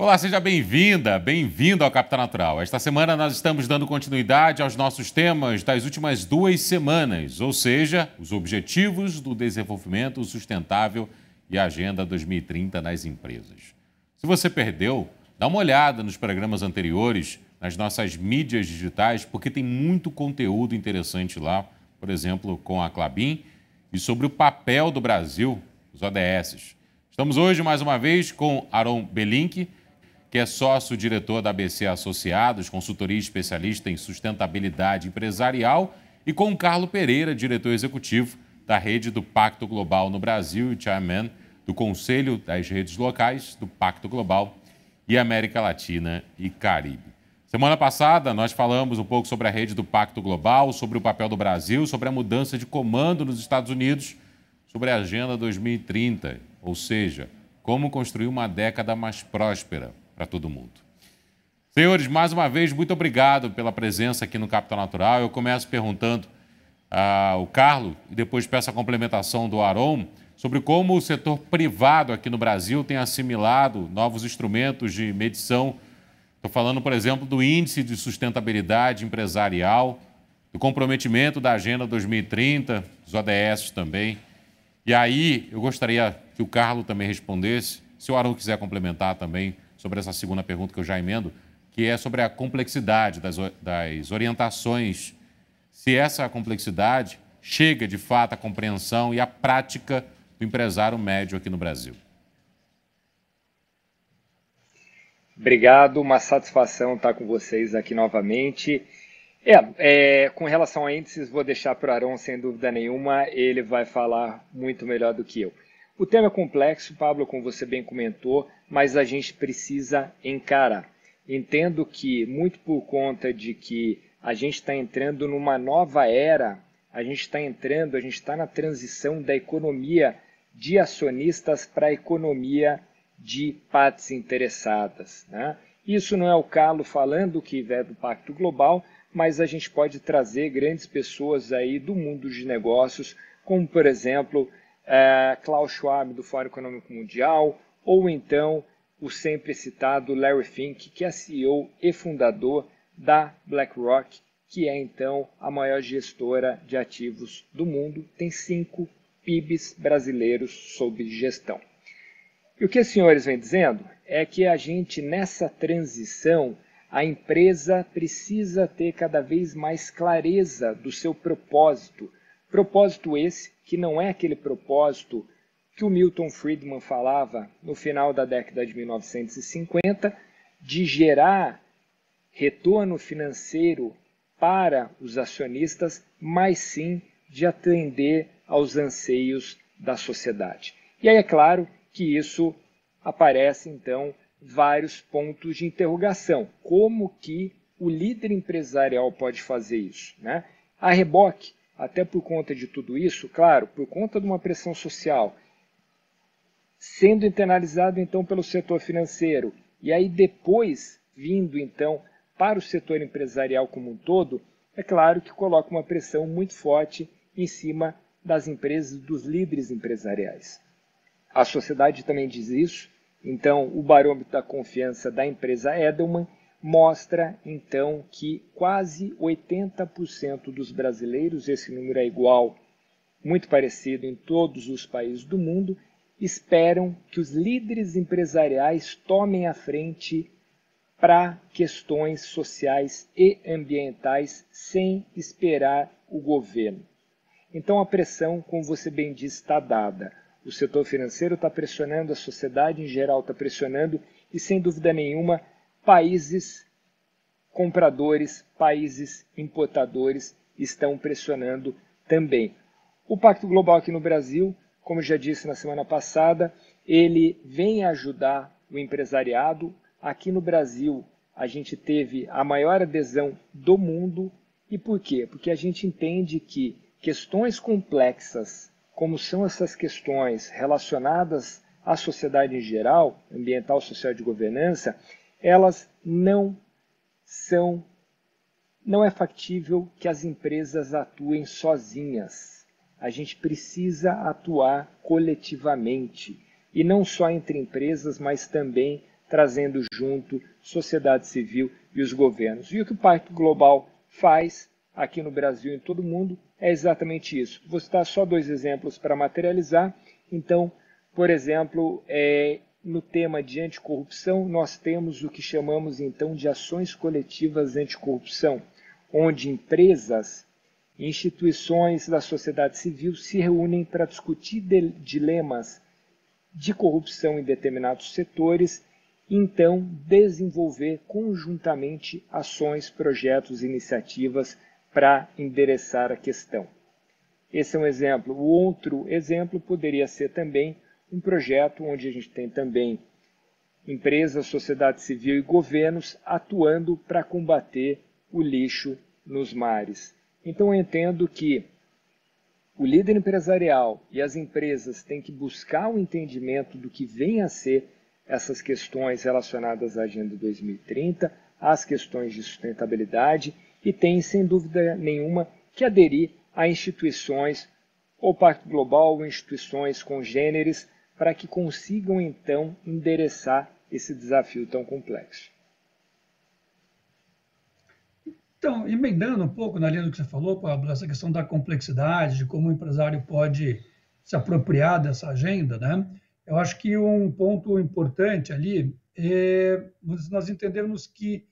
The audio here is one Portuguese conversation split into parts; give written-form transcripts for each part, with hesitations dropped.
Olá, seja bem-vinda, bem-vindo ao Capital Natural. Esta semana nós estamos dando continuidade aos nossos temas das últimas 2 semanas, ou seja, os Objetivos do Desenvolvimento Sustentável e a Agenda 2030 nas empresas. Se você perdeu, dá uma olhada nos programas anteriores, nas nossas mídias digitais, porque tem muito conteúdo interessante lá, por exemplo, com a Klabin e sobre o papel do Brasil, os ODS. Estamos hoje, mais uma vez, com Aron Belink, que é sócio-diretor da ABC Associados, consultoria especialista em sustentabilidade empresarial, e com Carlo Pereira, diretor executivo da rede do Pacto Global no Brasil e chairman do Conselho das Redes Locais do Pacto Global e América Latina e Caribe. Semana passada, nós falamos um pouco sobre a rede do Pacto Global, sobre o papel do Brasil, sobre a mudança de comando nos Estados Unidos, sobre a Agenda 2030, ou seja, como construir uma década mais próspera para todo mundo. Senhores, mais uma vez, muito obrigado pela presença aqui no Capital Natural. Eu começo perguntando ao Carlo e depois peço a complementação do Aron sobre como o setor privado aqui no Brasil tem assimilado novos instrumentos de medição. Estou falando, por exemplo, do Índice de Sustentabilidade Empresarial, do comprometimento da Agenda 2030, dos ODS também. E aí, eu gostaria que o Carlo também respondesse, se o Aron quiser complementar também, sobre essa segunda pergunta que eu já emendo, que é sobre a complexidade das orientações, se essa complexidade chega de fato à compreensão e à prática do empresário médio aqui no Brasil. Obrigado, uma satisfação estar com vocês aqui novamente. Com relação a índices, vou deixar para o Aron, sem dúvida nenhuma, ele vai falar muito melhor do que eu. O tema é complexo, Pablo, como você bem comentou, mas a gente precisa encarar. Entendo que, muito por conta de que a gente está entrando numa nova era, a gente está na transição da economia de acionistas para a economia de partes interessadas, né? Isso não é o Carlo falando que é do Pacto Global, mas a gente pode trazer grandes pessoas aí do mundo de negócios, como, por exemplo, Klaus Schwab, do Fórum Econômico Mundial, ou então o sempre citado Larry Fink, que é CEO e fundador da BlackRock, que é então a maior gestora de ativos do mundo, tem 5 PIBs brasileiros sob gestão. E o que os senhores vêm dizendo é que a gente, nessa transição, a empresa precisa ter cada vez mais clareza do seu propósito. Propósito esse que não é aquele propósito que o Milton Friedman falava no final da década de 1950, de gerar retorno financeiro para os acionistas, mas sim de atender aos anseios da sociedade. E aí é claro que isso aparece, então, vários pontos de interrogação. Como que o líder empresarial pode fazer isso, né? A reboque, até por conta de tudo isso, claro, por conta de uma pressão social, sendo internalizado, então, pelo setor financeiro, e aí depois vindo, então, para o setor empresarial como um todo, é claro que coloca uma pressão muito forte em cima das empresas, dos líderes empresariais. A sociedade também diz isso, então o barômetro da confiança da empresa Edelman mostra então que quase 80% dos brasileiros, esse número é igual, muito parecido em todos os países do mundo, esperam que os líderes empresariais tomem a frente para questões sociais e ambientais sem esperar o governo. Então a pressão, como você bem disse, está dada. O setor financeiro está pressionando, a sociedade em geral está pressionando e, sem dúvida nenhuma, países compradores, países importadores estão pressionando também. O Pacto Global aqui no Brasil, como já disse na semana passada, ele vem ajudar o empresariado. Aqui no Brasil, a gente teve a maior adesão do mundo. E por quê? Porque a gente entende que questões complexas, como são essas questões relacionadas à sociedade em geral, ambiental, social e de governança, elas não é factível que as empresas atuem sozinhas. A gente precisa atuar coletivamente, e não só entre empresas, mas também trazendo junto sociedade civil e os governos. E o que o Pacto Global faz aqui no Brasil e em todo o mundo é exatamente isso. Vou citar só 2 exemplos para materializar. Então, por exemplo, no tema de anticorrupção, nós temos o que chamamos então de ações coletivas anticorrupção, onde empresas e instituições da sociedade civil se reúnem para discutir dilemas de corrupção em determinados setores e então desenvolver conjuntamente ações, projetos e iniciativas para endereçar a questão. Esse é um exemplo. O outro exemplo poderia ser também um projeto onde a gente tem também empresas, sociedade civil e governos atuando para combater o lixo nos mares. Então eu entendo que o líder empresarial e as empresas têm que buscar o entendimento do que vem a ser essas questões relacionadas à Agenda 2030, às questões de sustentabilidade e têm, sem dúvida nenhuma, que aderir a instituições, ou Pacto Global, ou instituições congêneres, para que consigam, então, endereçar esse desafio tão complexo. Então, emendando um pouco na linha do que você falou, Pablo, essa questão da complexidade, de como o empresário pode se apropriar dessa agenda, né? Eu acho que um ponto importante ali é nós entendermos que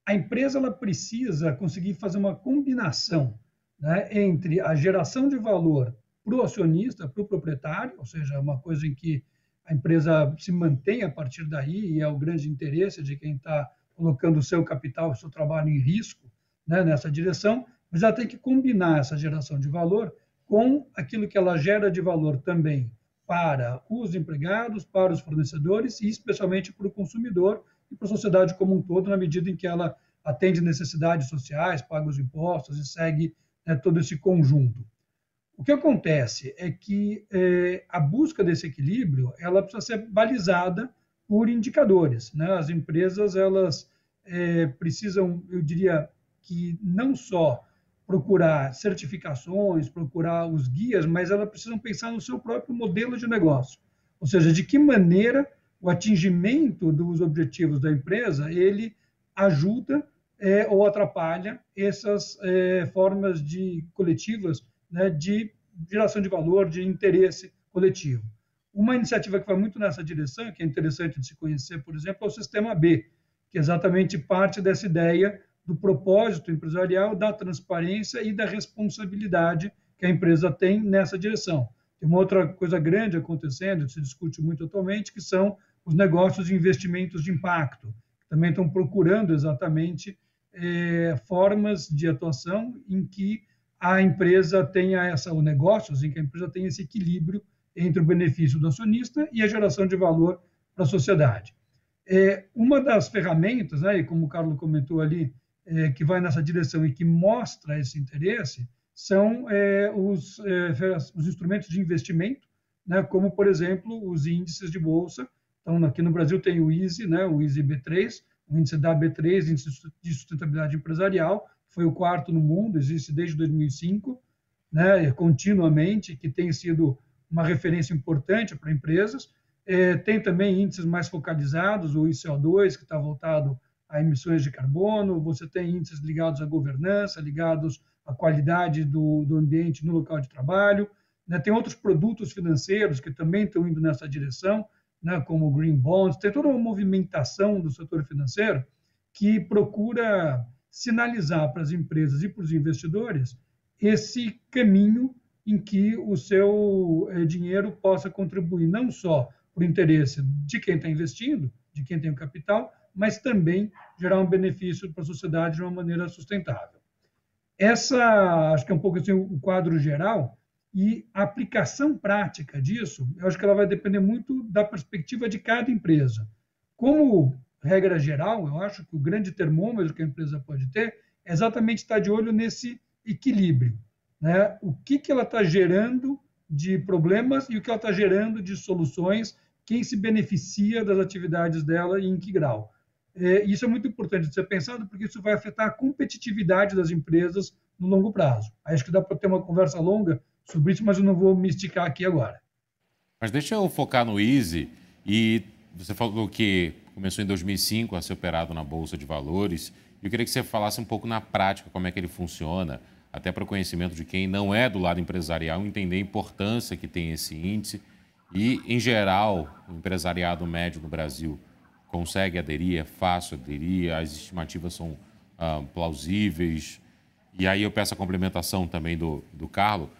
a empresa ela precisa conseguir fazer uma combinação, né, entre a geração de valor para o acionista, para o proprietário, ou seja, uma coisa em que a empresa se mantém a partir daí e é o grande interesse de quem está colocando o seu capital, o seu trabalho em risco, né, nessa direção, mas ela tem que combinar essa geração de valor com aquilo que ela gera de valor também para os empregados, para os fornecedores e especialmente para o consumidor e para a sociedade como um todo, na medida em que ela atende necessidades sociais, paga os impostos e segue, né, todo esse conjunto. O que acontece é que a busca desse equilíbrio ela precisa ser balizada por indicadores, né? As empresas elas precisam, eu diria, que não só procurar certificações, procurar os guias, mas elas precisam pensar no seu próprio modelo de negócio. Ou seja, de que maneira o atingimento dos objetivos da empresa ele ajuda ou atrapalha essas formas coletivas, né, de geração de valor, de interesse coletivo. Uma iniciativa que vai muito nessa direção, que é interessante de se conhecer, por exemplo, é o Sistema B, que exatamente parte dessa ideia do propósito empresarial, da transparência e da responsabilidade que a empresa tem nessa direção. Tem uma outra coisa grande acontecendo, que se discute muito atualmente, que são os negócios de investimentos de impacto, que também estão procurando exatamente formas de atuação em que a empresa tenha ou negócios em que a empresa tenha esse equilíbrio entre o benefício do acionista e a geração de valor para a sociedade. Uma das ferramentas, né, como o Carlos comentou ali, que vai nessa direção e que mostra esse interesse, são os instrumentos de investimento, né, como, por exemplo, os índices de bolsa. Então, aqui no Brasil tem o ISE, né, o ISE B3, o índice da B3, índice de sustentabilidade empresarial, foi o 4º no mundo, existe desde 2005, né, continuamente, que tem sido uma referência importante para empresas. Tem também índices mais focalizados, o ICO2, que está voltado a emissões de carbono, você tem índices ligados à governança, ligados à qualidade do ambiente no local de trabalho, né? Tem outros produtos financeiros que também estão indo nessa direção, né? Como o Green Bonds, tem toda uma movimentação do setor financeiro que procura sinalizar para as empresas e para os investidores esse caminho em que o seu dinheiro possa contribuir não só para o interesse de quem está investindo, de quem tem o capital, mas também gerar um benefício para a sociedade de uma maneira sustentável. Essa, acho que é um pouco assim o quadro geral, e a aplicação prática disso, eu acho que ela vai depender muito da perspectiva de cada empresa. Como regra geral, eu acho que o grande termômetro que a empresa pode ter é exatamente estar de olho nesse equilíbrio, né? O que ela está gerando de problemas e o que ela está gerando de soluções, quem se beneficia das atividades dela e em que grau. Isso é muito importante de ser pensado, porque isso vai afetar a competitividade das empresas no longo prazo. Acho que dá para ter uma conversa longa sobre isso, mas eu não vou me esticar aqui agora. Mas deixa eu focar no ISE. E você falou que começou em 2005 a ser operado na Bolsa de Valores. Eu queria que você falasse um pouco na prática como é que ele funciona, até para o conhecimento de quem não é do lado empresarial, entender a importância que tem esse índice e, em geral, o empresariado médio no Brasil consegue aderir, é fácil aderir, as estimativas são plausíveis. E aí eu peço a complementação também do Carlos,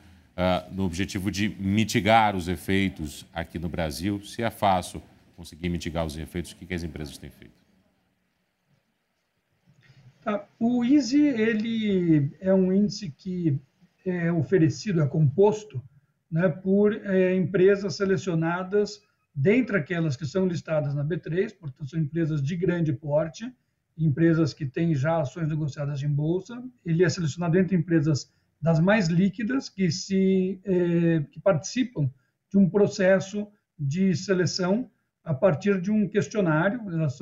no objetivo de mitigar os efeitos aqui no Brasil. Se é fácil conseguir mitigar os efeitos, o que as empresas têm feito? O ISE ele é um índice que é oferecido, é composto, né, por empresas selecionadas dentre aquelas que são listadas na B3, portanto, são empresas de grande porte, empresas que têm já ações negociadas em bolsa. Ele é selecionado entre empresas das mais líquidas que participam de um processo de seleção a partir de um questionário. Elas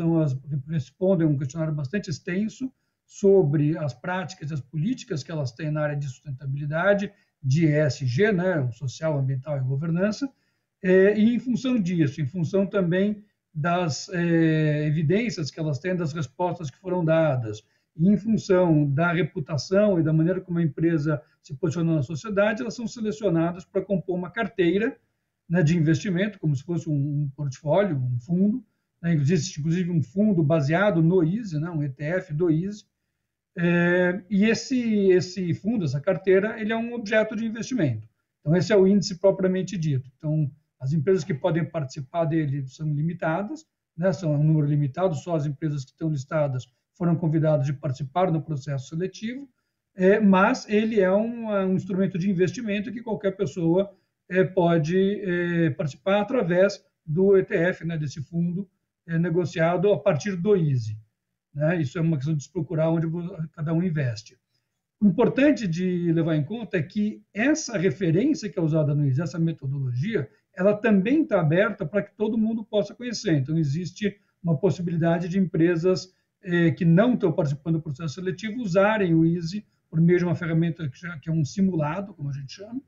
respondem a um questionário bastante extenso sobre as práticas e as políticas que elas têm na área de sustentabilidade, de ESG, né, social, ambiental e governança, e em função disso, em função também das evidências que elas têm, das respostas que foram dadas, e em função da reputação e da maneira como a empresa se posiciona na sociedade, elas são selecionadas para compor uma carteira, né, de investimento, como se fosse um portfólio, um fundo, né? Existe, inclusive, um fundo baseado no ISE, né, um ETF do ISE, e esse fundo, essa carteira, ele é um objeto de investimento. Então, esse é o índice propriamente dito. Então, as empresas que podem participar dele são limitadas, né? São um número limitado, só as empresas que estão listadas foram convidadas de participar no processo seletivo, mas ele é um instrumento de investimento que qualquer pessoa pode participar através do ETF, né, desse fundo negociado a partir do ISE. Né? Isso é uma questão de se procurar onde cada um investe. O importante de levar em conta é que essa referência que é usada no ISE, essa metodologia, ela também está aberta para que todo mundo possa conhecer. Então, existe uma possibilidade de empresas que não estão participando do processo seletivo usarem o ISE por meio de uma ferramenta que é um simulado, como a gente chama,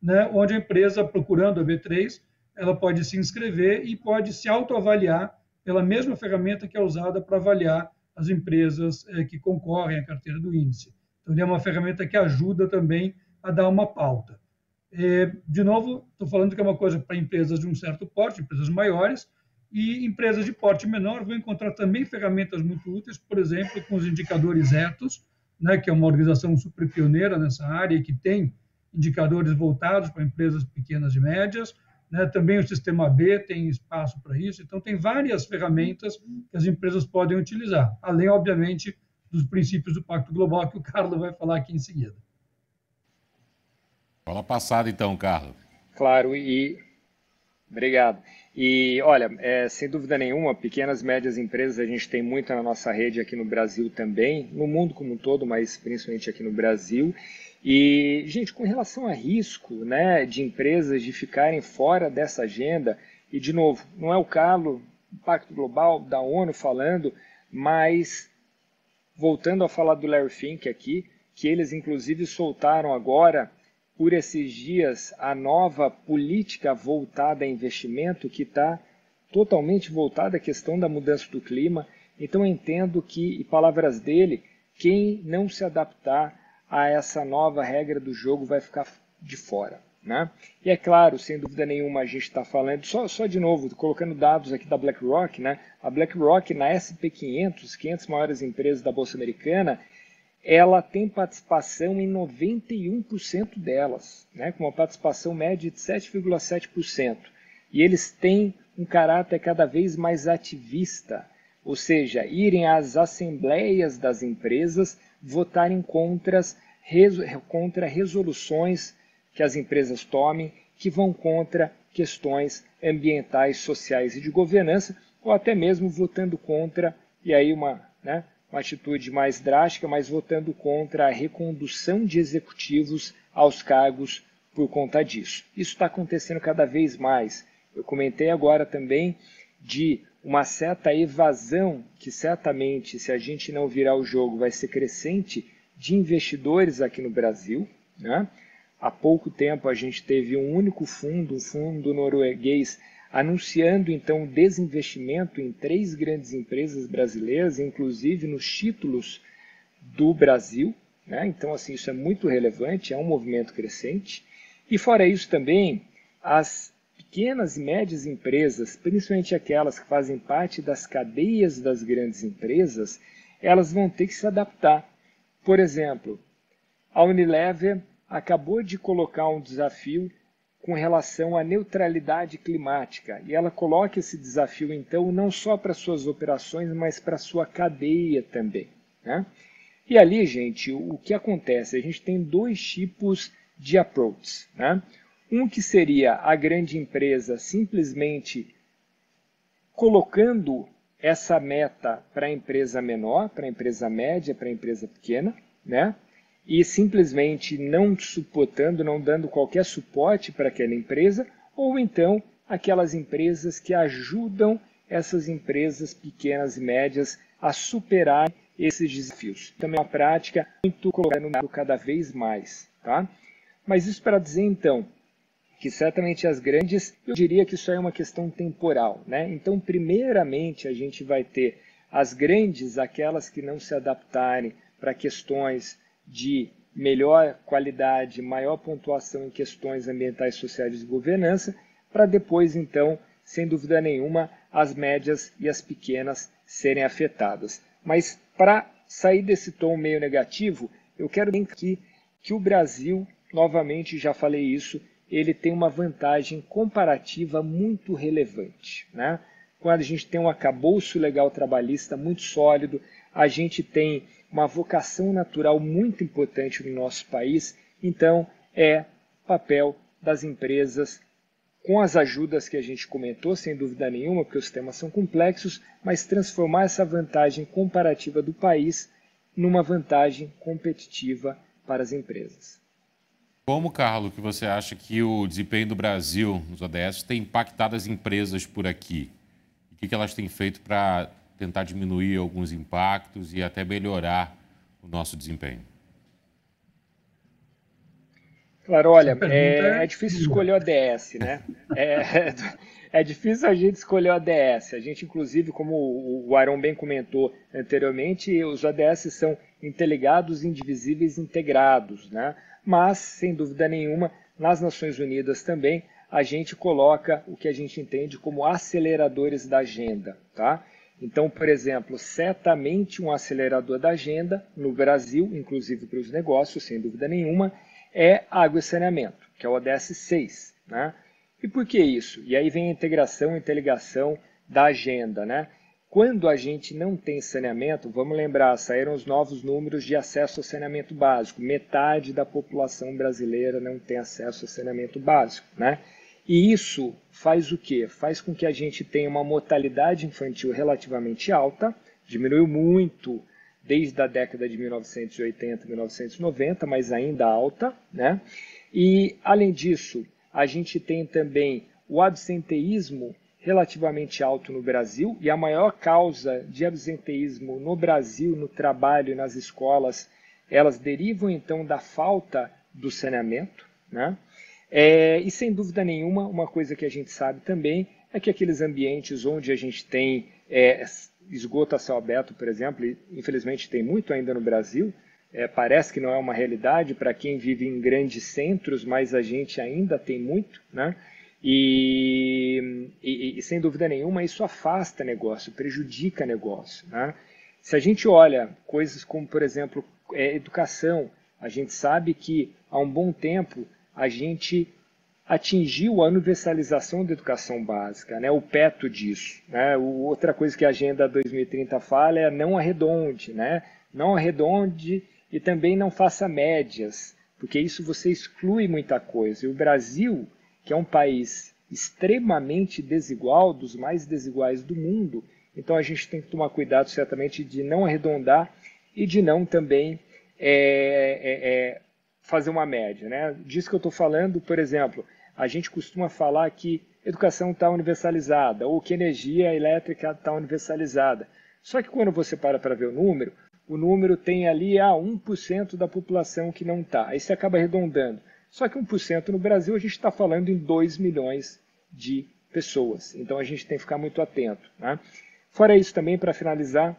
né? Onde a empresa, procurando a B3, ela pode se inscrever e pode se autoavaliar pela mesma ferramenta que é usada para avaliar as empresas que concorrem à carteira do índice. Então, ele é uma ferramenta que ajuda também a dar uma pauta. De novo, estou falando que é uma coisa para empresas de um certo porte, empresas maiores, e empresas de porte menor vão encontrar também ferramentas muito úteis, por exemplo, com os indicadores Ethos, né, que é uma organização super pioneira nessa área e que tem indicadores voltados para empresas pequenas e médias, né? Também o Sistema B tem espaço para isso. Então, tem várias ferramentas que as empresas podem utilizar, além, obviamente, dos princípios do Pacto Global, que o Carlos vai falar aqui em seguida. Bola passada, então, Carlos. Claro, e obrigado. E, olha, sem dúvida nenhuma, pequenas e médias empresas a gente tem muito na nossa rede aqui no Brasil também, no mundo como um todo, mas principalmente aqui no Brasil. E, gente, com relação a risco, né, de empresas de ficarem fora dessa agenda, e, de novo, não é o Carlos, o Pacto Global, da ONU falando, mas, voltando a falar do Larry Fink aqui, que eles, inclusive, soltaram agora, por esses dias, a nova política voltada a investimento, que está totalmente voltada à questão da mudança do clima. Então, eu entendo que, em palavras dele, quem não se adaptar a essa nova regra do jogo vai ficar de fora, né? E é claro, sem dúvida nenhuma, a gente está falando, só de novo, colocando dados aqui da BlackRock, né? A BlackRock na SP500, 500 maiores empresas da Bolsa Americana, ela tem participação em 91% delas, né? Com uma participação média de 7,7%. E eles têm um caráter cada vez mais ativista, ou seja, irem às assembleias das empresas, votarem contra resoluções que as empresas tomem, que vão contra questões ambientais, sociais e de governança, ou até mesmo votando contra, e aí uma atitude mais drástica, mas votando contra a recondução de executivos aos cargos por conta disso. Isso está acontecendo cada vez mais. Eu comentei agora também de uma certa evasão, que certamente, se a gente não virar o jogo, vai ser crescente, de investidores aqui no Brasil, né? Há pouco tempo a gente teve um único fundo, um fundo norueguês, anunciando então desinvestimento em 3 grandes empresas brasileiras, inclusive nos títulos do Brasil, né? Então, assim, isso é muito relevante, é um movimento crescente. E fora isso também, as pequenas e médias empresas, principalmente aquelas que fazem parte das cadeias das grandes empresas, elas vão ter que se adaptar. Por exemplo, a Unilever acabou de colocar um desafio com relação à neutralidade climática. E ela coloca esse desafio, então, não só para suas operações, mas para sua cadeia também, né? E ali, gente, o que acontece? A gente tem 2 tipos de approaches, né? Um que seria a grande empresa simplesmente colocando essa meta para a empresa menor, para a empresa média, para a empresa pequena, né? E simplesmente não suportando, não dando qualquer suporte para aquela empresa, ou então aquelas empresas que ajudam essas empresas pequenas e médias a superar esses desafios. Também é uma prática muito colocada no mercado cada vez mais, tá? Mas isso para dizer então que certamente as grandes, eu diria que isso é uma questão temporal, né? Então, primeiramente, a gente vai ter as grandes, aquelas que não se adaptarem para questões de melhor qualidade, maior pontuação em questões ambientais, sociais e de governança, para depois, então, sem dúvida nenhuma, as médias e as pequenas serem afetadas. Mas, para sair desse tom meio negativo, eu quero dizer aqui que o Brasil, novamente, já falei isso, ele tem uma vantagem comparativa muito relevante, né? Quando a gente tem um arcabouço legal trabalhista muito sólido, a gente tem uma vocação natural muito importante no nosso país, então é papel das empresas, com as ajudas que a gente comentou, sem dúvida nenhuma, porque os temas são complexos, mas transformar essa vantagem comparativa do país numa vantagem competitiva para as empresas. Como, Carlos, que você acha que o desempenho do Brasil nos ODS tem impactado as empresas por aqui? O que elas têm feito para tentar diminuir alguns impactos e até melhorar o nosso desempenho? Claro, olha, é difícil escolher o ODS, né? É difícil a gente escolher o ODS. A gente, inclusive, como o Aron bem comentou anteriormente, os ODS são interligados, indivisíveis, integrados, né? Mas, sem dúvida nenhuma, nas Nações Unidas também, a gente coloca o que a gente entende como aceleradores da agenda, tá? Então, por exemplo, certamente um acelerador da agenda no Brasil, inclusive para os negócios, sem dúvida nenhuma, é água e saneamento, que é o ODS 6, né? E por que isso? E aí vem a integração, a interligação da agenda, né? Quando a gente não tem saneamento, vamos lembrar, saíram os novos números de acesso ao saneamento básico. Metade da população brasileira não tem acesso ao saneamento básico, né? E isso faz o quê? Faz com que a gente tenha uma mortalidade infantil relativamente alta, diminuiu muito desde a década de 1980, 1990, mas ainda alta, né? E, além disso, a gente tem também o absenteísmo relativamente alto no Brasil, e a maior causa de absenteísmo no Brasil, no trabalho e nas escolas, elas derivam então da falta do saneamento, né? E sem dúvida nenhuma, uma coisa que a gente sabe também é que aqueles ambientes onde a gente tem esgoto a céu aberto, por exemplo, e infelizmente tem muito ainda no Brasil, parece que não é uma realidade para quem vive em grandes centros, mas a gente ainda tem muito, né? E sem dúvida nenhuma isso afasta negócio, prejudica negócio, né? Se a gente olha coisas como, por exemplo, educação, a gente sabe que há um bom tempo a gente atingiu a universalização da educação básica, né? O peto disso, né? Outra coisa que a Agenda 2030 fala é não arredonde, né? Não arredonde e também não faça médias, porque isso você exclui muita coisa. E o Brasil, que é um país extremamente desigual, dos mais desiguais do mundo, então a gente tem que tomar cuidado certamente de não arredondar e de não também fazer uma média, né? Disso que eu estou falando, por exemplo, a gente costuma falar que educação está universalizada ou que energia elétrica está universalizada. Só que quando você para ver o número tem ali 1% da população que não está. Aí você acaba arredondando. Só que 1% no Brasil a gente está falando em 2 milhões de pessoas. Então a gente tem que ficar muito atento, né? Fora isso também, para finalizar,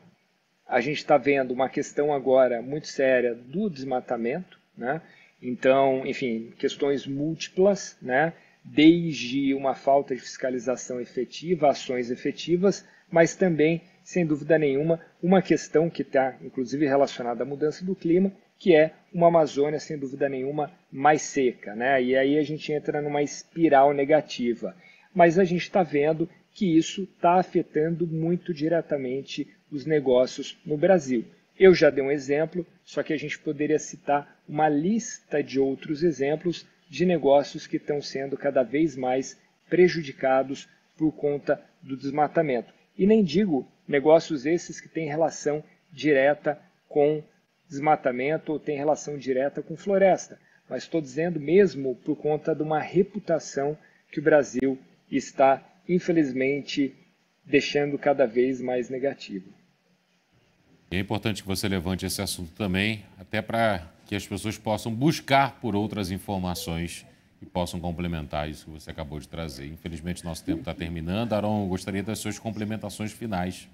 a gente está vendo uma questão agora muito séria do desmatamento, né? Então, enfim, questões múltiplas, né? Desde uma falta de fiscalização efetiva, ações efetivas, mas também, sem dúvida nenhuma, uma questão que está, inclusive, relacionada à mudança do clima, que é uma Amazônia, sem dúvida nenhuma, mais seca, né? E aí a gente entra numa espiral negativa. Mas a gente está vendo que isso está afetando muito diretamente os negócios no Brasil. Eu já dei um exemplo, só que a gente poderia citar uma lista de outros exemplos de negócios que estão sendo cada vez mais prejudicados por conta do desmatamento. E nem digo negócios esses que têm relação direta com desmatamento ou têm relação direta com floresta, mas estou dizendo mesmo por conta de uma reputação que o Brasil está, infelizmente, deixando cada vez mais negativa. É importante que você levante esse assunto também, até para que as pessoas possam buscar por outras informações e possam complementar isso que você acabou de trazer. Infelizmente, nosso tempo está terminando. Aron, eu gostaria das suas complementações finais.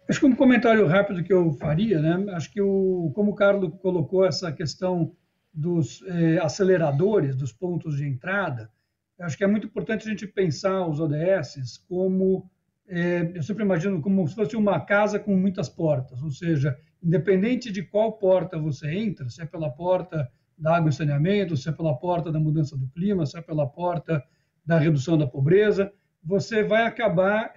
Acho que um comentário rápido que eu faria, né? Acho que, como o Carlos colocou essa questão dos aceleradores, dos pontos de entrada, acho que é muito importante a gente pensar os ODS como, eu sempre imagino como se fosse uma casa com muitas portas, ou seja, independente de qual porta você entra, se é pela porta da água e saneamento, se é pela porta da mudança do clima, se é pela porta da redução da pobreza, você vai acabar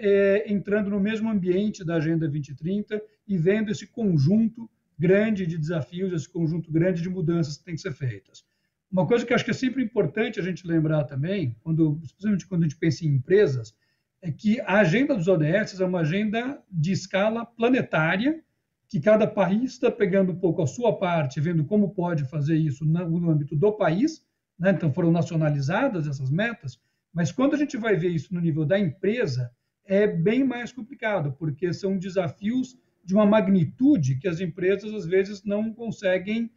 entrando no mesmo ambiente da Agenda 2030 e vendo esse conjunto grande de desafios, esse conjunto grande de mudanças que têm que ser feitas. Uma coisa que acho que é sempre importante a gente lembrar também, especialmente quando a gente pensa em empresas, é que a agenda dos ODS é uma agenda de escala planetária, que cada país está pegando um pouco a sua parte, vendo como pode fazer isso no âmbito do país, né? Então foram nacionalizadas essas metas, mas quando a gente vai ver isso no nível da empresa, é bem mais complicado, porque são desafios de uma magnitude que as empresas, às vezes, não conseguem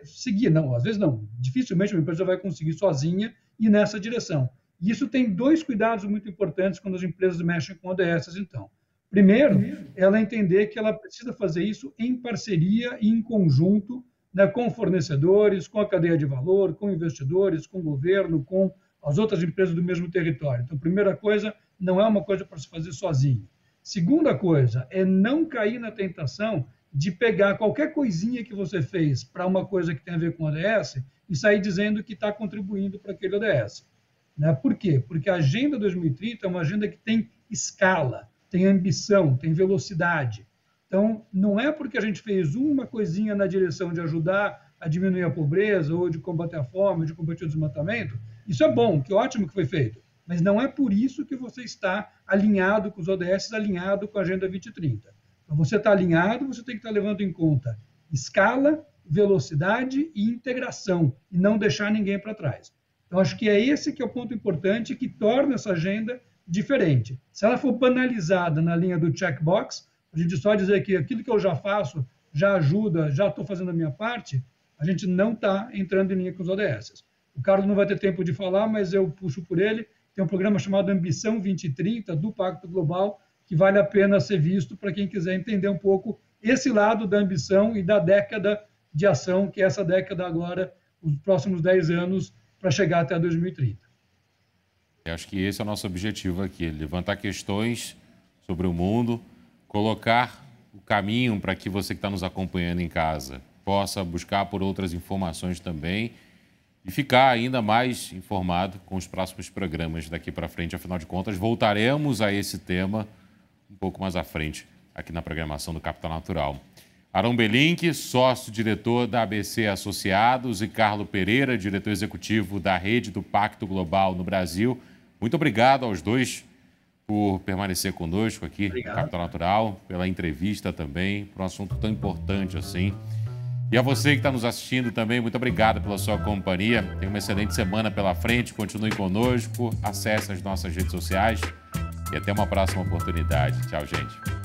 seguir. Não, às vezes não. Dificilmente uma empresa vai conseguir sozinha ir nessa direção. E isso tem dois cuidados muito importantes quando as empresas mexem com ODS, então. Primeiro, ela entender que ela precisa fazer isso em parceria e em conjunto, né, com fornecedores, com a cadeia de valor, com investidores, com o governo, com as outras empresas do mesmo território. Então, primeira coisa, não é uma coisa para se fazer sozinho. Segunda coisa, é não cair na tentação de pegar qualquer coisinha que você fez para uma coisa que tem a ver com ODS e sair dizendo que está contribuindo para aquele ODS. Né? Por quê? Porque a Agenda 2030 é uma agenda que tem escala, tem ambição, tem velocidade. Então, não é porque a gente fez uma coisinha na direção de ajudar a diminuir a pobreza, ou de combater a fome, ou de combater o desmatamento. Isso é bom, que ótimo que foi feito. Mas não é por isso que você está alinhado com os ODS, alinhado com a Agenda 2030. Então, você está alinhado, você tem que estar levando em conta escala, velocidade e integração, e não deixar ninguém para trás. Então, acho que é esse que é o ponto importante que torna essa agenda diferente. Se ela for banalizada na linha do checkbox, a gente só dizer que aquilo que eu já faço já ajuda, já estou fazendo a minha parte, a gente não está entrando em linha com os ODS. O Carlos não vai ter tempo de falar, mas eu puxo por ele. Tem um programa chamado Ambição 2030, do Pacto Global, que vale a pena ser visto para quem quiser entender um pouco esse lado da ambição e da década de ação, que é essa década agora, os próximos 10 anos, para chegar até 2030. Eu acho que esse é o nosso objetivo aqui, levantar questões sobre o mundo, colocar o caminho para que você que está nos acompanhando em casa possa buscar por outras informações também e ficar ainda mais informado com os próximos programas daqui para frente. Afinal de contas, voltaremos a esse tema um pouco mais à frente aqui na programação do Capital Natural. Aron Belink, sócio-diretor da ABC Associados, e Carlos Pereira, diretor executivo da Rede do Pacto Global no Brasil. Muito obrigado aos dois por permanecer conosco aqui no Capital Natural, pela entrevista também, por um assunto tão importante assim. E a você que está nos assistindo também, muito obrigado pela sua companhia. Tenha uma excelente semana pela frente, continue conosco, acesse as nossas redes sociais e até uma próxima oportunidade. Tchau, gente.